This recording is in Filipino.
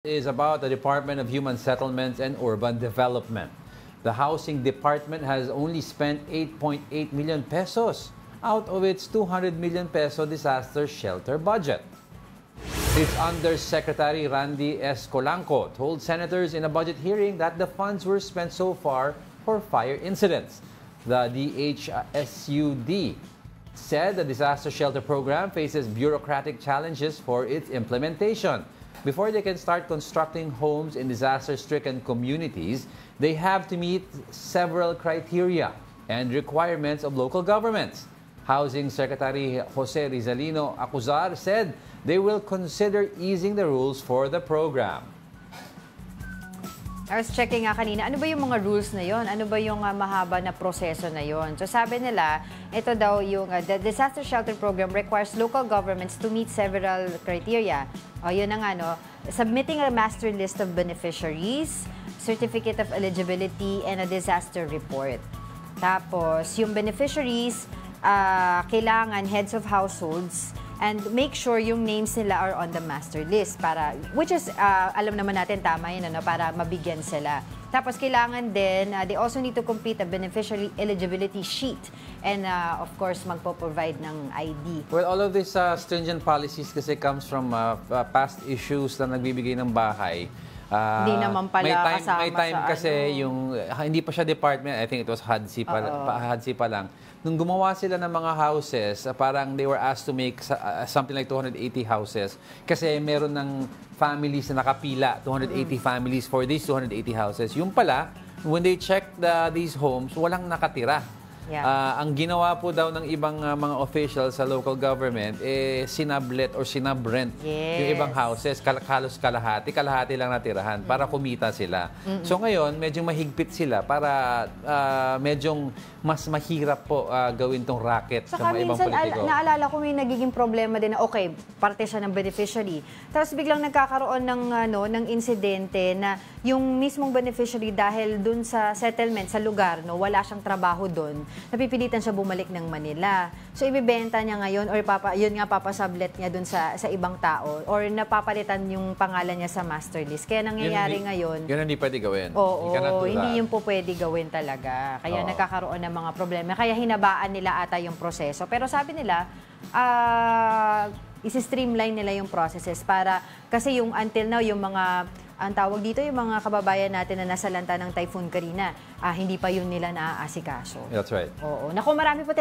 Is about the Department of Human Settlements and Urban Development. The Housing Department has only spent 8.8 million pesos out of its 200 million peso disaster shelter budget. Its Undersecretary Randy S. Colanco told senators in a budget hearing that the funds were spent so far for fire incidents. The DHSUD said the disaster shelter program faces bureaucratic challenges for its implementation. Before they can start constructing homes in disaster-stricken communities, they have to meet several criteria and requirements of local governments. Housing Secretary Jose Rizalino Acuzar said they will consider easing the rules for the program. I was checking nga kanina, ano ba yung mga rules na yon? Ano ba yung mahaba na proseso na yon? So sabi nila, ito daw yung the disaster shelter program requires local governments to meet several criteria. O yun na nga, no? Submitting a master list of beneficiaries, certificate of eligibility, and a disaster report. Tapos, yung beneficiaries, kailangan heads of households, and make sure yung names nila are on the master list para, which is, alam naman natin tama yun, ano, para mabigyan sila. Tapos kailangan din, they also need to complete a beneficiary eligibility sheet and of course magpo-provide ng ID. Well, all of these stringent policies kasi comes from past issues na nagbibigay ng bahay. Hindi naman pala may time sa kasi ano. Yung hindi pa siya department, I think it was HUDC pa lang. Nung gumawa sila ng mga houses, parang they were asked to make something like 280 houses kasi meron ng families na nakapila, 280 families for these 280 houses. Yung pala, when they checked these homes, walang nakatira. Yeah. Ang ginawa po daw ng ibang mga officials sa local government, sinablet or sinabrent yung ibang houses, halos kalahati lang natirahan para kumita sila. So ngayon, medyo mahigpit sila para medyo mas mahirap po gawin tong racket sa mga ibang politiko. Naalala ko may nagiging problema din na okay, parte siya ng beneficiary. Tapos biglang nagkakaroon ng insidente na yung mismong beneficiary dahil dun sa settlement, sa lugar, wala siyang trabaho dun, napipilitan siya bumalik ng Manila. So, ibibenta niya ngayon or yun nga papasublet niya dun sa ibang tao or napapalitan yung pangalan niya sa master list. Kaya nangyayari ngayon... Yun hindi pwede gawin. Oo, hindi yun po pwede gawin talaga. Kaya nagkakaroon ng mga problema. Kaya hinabaan nila ata yung proseso. Pero sabi nila, isi-streamline nila yung processes para kasi yung until now, yung mga ang tawag dito, yung mga kababayan natin na nasalanta ng Typhoon Karina, hindi pa yun nila naaasikaso. That's right. Oo. Naku, marami po